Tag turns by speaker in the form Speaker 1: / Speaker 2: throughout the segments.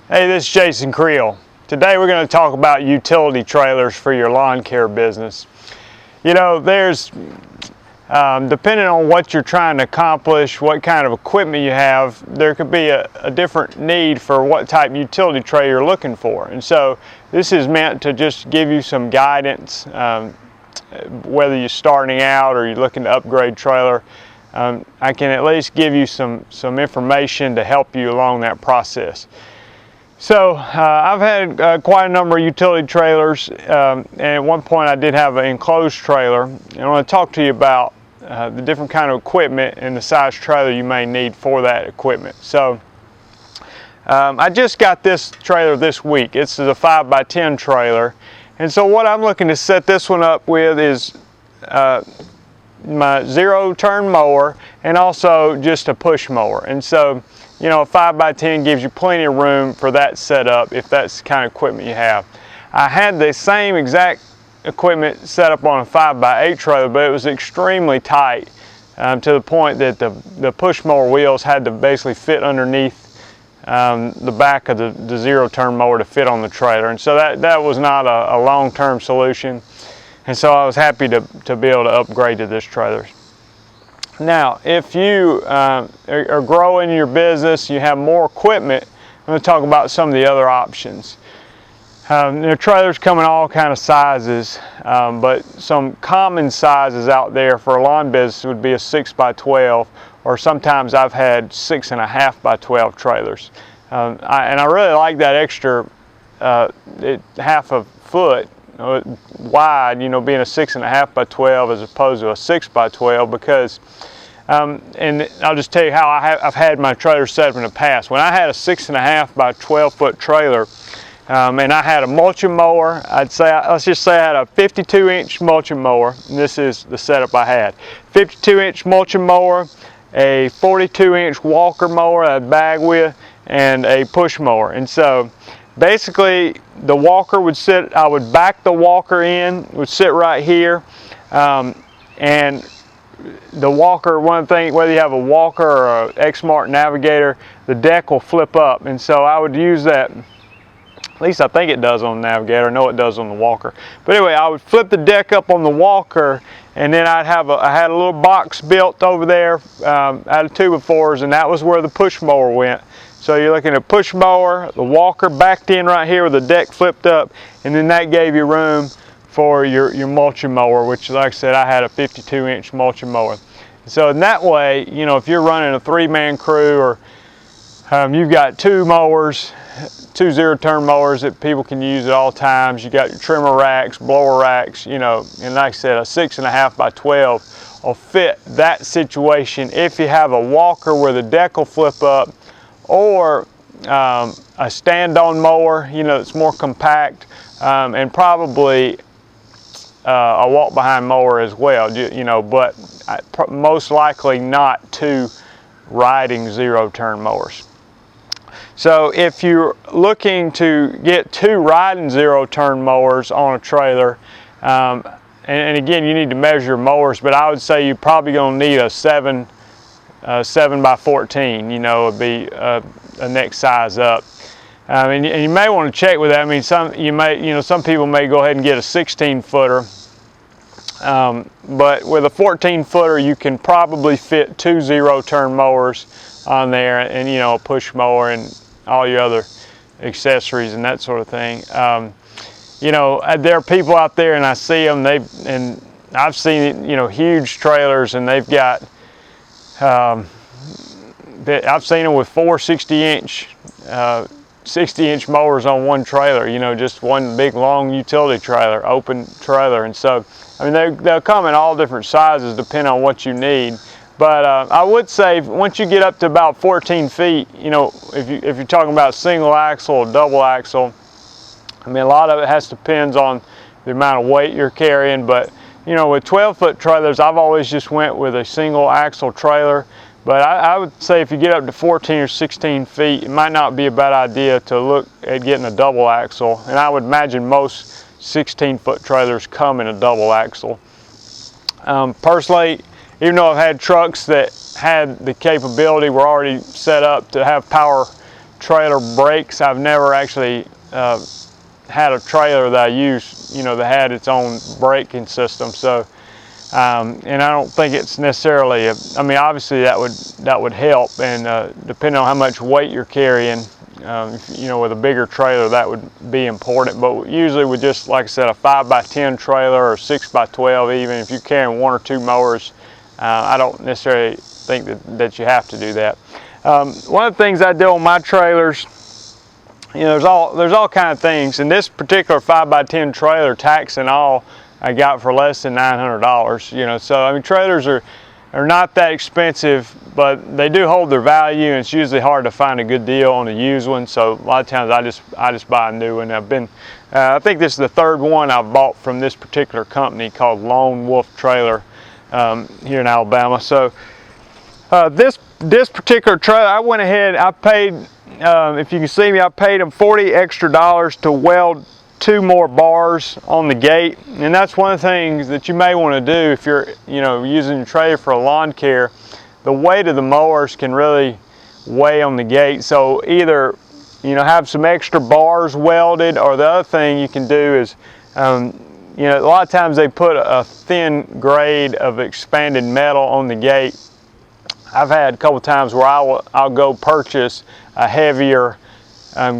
Speaker 1: Hey, this is Jason Creel. Today we're going to talk about utility trailers for your lawn care business. You know, there's, depending on what you're trying to accomplish, what kind of equipment you have, there could be a different need for what type of utility trailer you're looking for. And so this is meant to just give you some guidance, whether you're starting out or you're looking to upgrade trailer. I can at least give you some information to help you along that process. So I've had quite a number of utility trailers, and at one point I did have an enclosed trailer. And I want to talk to you about the different kind of equipment and the size trailer you may need for that equipment. So I just got this trailer this week. It's a 5x10 trailer, and so what I'm looking to set this one up with is my zero-turn mower and also just a push mower. And so, you know, a 5x10 gives you plenty of room for that setup if that's the kind of equipment you have. I had the same exact equipment set up on a 5x8 trailer, but it was extremely tight to the point that the push mower wheels had to basically fit underneath the back of the zero-turn mower to fit on the trailer. And so that was not a long-term solution. And so I was happy to be able to upgrade to this trailer. Now, if you are growing your business, you have more equipment, I'm going to talk about some of the other options. Trailers come in all kind of sizes, but some common sizes out there for a lawn business would be a 6x12, or sometimes I've had 6.5x12 trailers. And I really like that extra half a foot wide, you know, being a 6.5x12 as opposed to a 6x12, because and I'll just tell you how I've had my trailer set up in the past. When I had a 6.5x12 foot trailer, and I had a mulching mower, let's just say I had a 52-inch mulching mower, and this is the setup I had. 52-inch mulching mower, a 42-inch walker mower I'd bag with, and a push mower. And so basically the walker would sit, I would back the walker in, would sit right here, and the walker, one thing, whether you have a walker or an X-Mark Navigator, the deck will flip up. And so I would use that, at least I think it does on the Navigator, I know it does on the walker. But anyway, I would flip the deck up on the walker, and then I had a little box built over there out of 2x4s, and that was where the push mower went. So you're looking at a push mower, the walker backed in right here with the deck flipped up, and then that gave you room for your mulching mower, which, like I said, I had a 52-inch mulching mower. So in that way, you know, if you're running a 3-man crew, or you've got 2 mowers, 2 zero-turn mowers that people can use at all times, you got your trimmer racks, blower racks, you know, and like I said, a 6.5x12 will fit that situation if you have a walker where the deck will flip up, or a stand-on mower, you know, it's more compact, and probably a walk-behind mower as well, you know, but most likely not 2 riding zero-turn mowers. So if you're looking to get 2 riding zero-turn mowers on a trailer, and again, you need to measure mowers, but I would say you're probably going to need a 7x14, you know, would be a next size up. And you may want to check with that. I mean, some people may go ahead and get a 16-footer, but with a 14-footer, you can probably fit 2 zero-turn mowers on there, and, you know, a push mower and all your other accessories and that sort of thing. You know, there are people out there, and I see them. And I've seen, you know, huge trailers, and they've got. I've seen them with 4 60-inch mowers on one trailer, you know, just one big long utility trailer, open trailer. And so, I mean, they'll come in all different sizes depending on what you need. But I would say once you get up to about 14 feet, you know, if you're talking about single axle or double axle, I mean, a lot of it depends on the amount of weight you're carrying. But, you know, with 12-foot trailers, I've always just went with a single axle trailer. But I would say if you get up to 14 or 16 feet, it might not be a bad idea to look at getting a double axle. And I would imagine most 16-foot trailers come in a double axle. Personally, even though I've had trucks that had the capability, were already set up to have power trailer brakes. I've never actually had a trailer that I used, you know, that had its own braking system. So, and I don't think it's necessarily, I mean, obviously that would help, and depending on how much weight you're carrying, you know, with a bigger trailer, that would be important. But usually with just, like I said, a 5x10 trailer or 6x12, even if you're carrying 1 or 2 mowers, I don't necessarily think that you have to do that. One of the things I do on my trailers, you know, there's all kind of things. And this particular 5x10 trailer, tax and all, I got for less than $900. You know, so I mean, trailers are not that expensive, but they do hold their value, and it's usually hard to find a good deal on a used one. So a lot of times I just buy a new one. I think this is the 3rd one I've bought from this particular company called Lone Wolf Trailer here in Alabama. So this particular trailer, I went ahead, I paid, if you can see me, I paid them $40 extra to weld 2 more bars on the gate. And that's one of the things that you may want to do if you're, you know, using your trailer for a lawn care. The weight of the mowers can really weigh on the gate. So either, you know, have some extra bars welded, or the other thing you can do is, you know, a lot of times they put a thin grade of expanded metal on the gate. I've had a couple times where I'll go purchase a heavier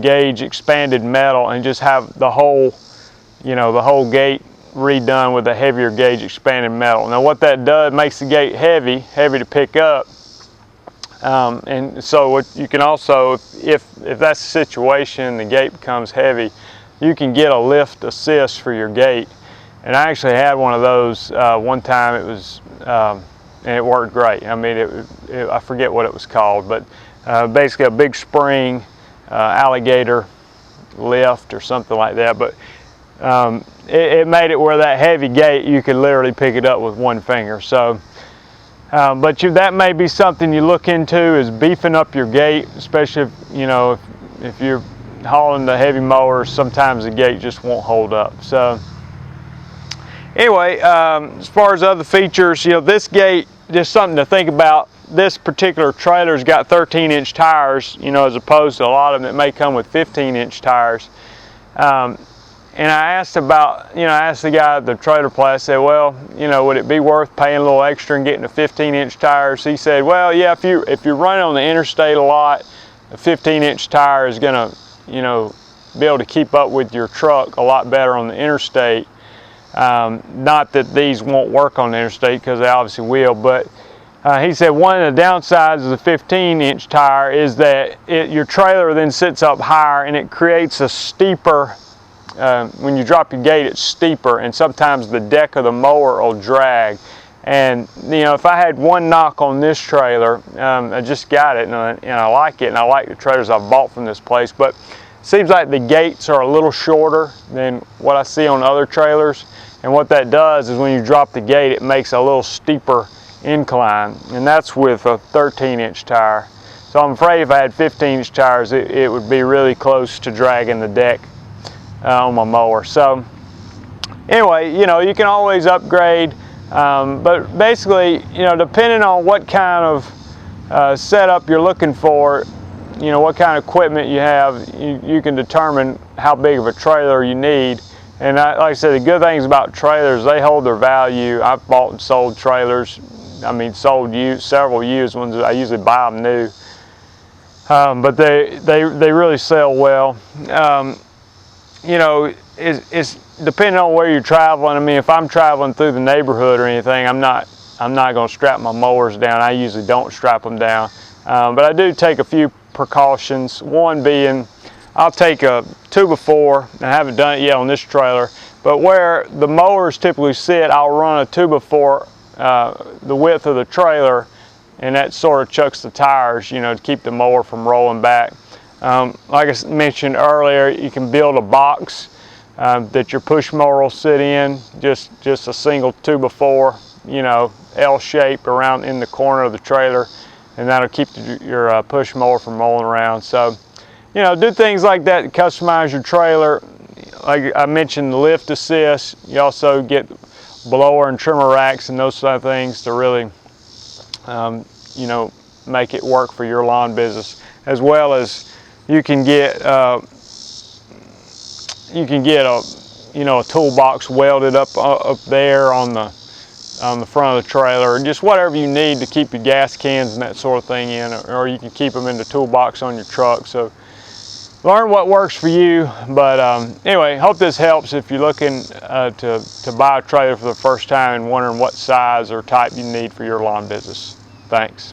Speaker 1: gauge expanded metal and just have the whole, you know, the whole gate redone with a heavier gauge expanded metal. Now what that does, makes the gate heavy to pick up. And so what you can also, if that's the situation, the gate becomes heavy, you can get a lift assist for your gate. And I actually had one of those one time. It was, and it worked great. I mean, I forget what it was called, but basically a big spring alligator lift or something like that. But it made it where that heavy gate, you could literally pick it up with 1 finger. So, but that may be something you look into, is beefing up your gate, especially if, you know, if you're hauling the heavy mowers, sometimes the gate just won't hold up. So anyway, as far as other features, you know, this gate, just something to think about. This particular trailer's got 13-inch tires, you know, as opposed to a lot of them that may come with 15-inch tires. And I asked about, you know, I asked the guy at the trailer place, I said, well, you know, would it be worth paying a little extra and getting the 15-inch tires? He said, well, yeah, if you're running on the interstate a lot, a 15-inch tire is gonna, you know, be able to keep up with your truck a lot better on the interstate. Not that these won't work on the interstate, because they obviously will, but he said one of the downsides of the 15-inch tire is that your trailer then sits up higher, and it creates a steeper, when you drop your gate, it's steeper, and sometimes the deck of the mower will drag. And you know, if I had one knock on this trailer, I just got it, and I like it, and I like the trailers I've bought from this place, but it seems like the gates are a little shorter than what I see on other trailers. And what that does is when you drop the gate, it makes a little steeper incline, and that's with a 13-inch tire. So I'm afraid if I had 15-inch tires, it would be really close to dragging the deck on my mower. So anyway, you know, you can always upgrade, but basically, you know, depending on what kind of setup you're looking for, you know, what kind of equipment you have, you can determine how big of a trailer you need. And like I said, the good things about trailers, they hold their value. I've bought and sold trailers. I mean, sold several used ones. I usually buy them new, but they really sell well. You know, it's depending on where you're traveling. I mean, if I'm traveling through the neighborhood or anything, I'm not going to strap my mowers down. I usually don't strap them down, but I do take a few precautions. One being, I'll take a 2x4, I haven't done it yet on this trailer, but where the mowers typically sit, I'll run a 2x4 the width of the trailer, and that sort of chucks the tires, you know, to keep the mower from rolling back. Like I mentioned earlier, you can build a box that your push mower will sit in, just a single 2x4, you know, L shape around in the corner of the trailer, and that'll keep your push mower from rolling around. So, you know, do things like that to customize your trailer. Like I mentioned, the lift assist. You also get blower and trimmer racks and those sort of things to really, you know, make it work for your lawn business, as well as, You can get a a toolbox welded up there on the front of the trailer, or just whatever you need to keep your gas cans and that sort of thing in, or you can keep them in the toolbox on your truck. So learn what works for you. But anyway, hope this helps if you're looking to buy a trailer for the first time and wondering what size or type you need for your lawn business. Thanks.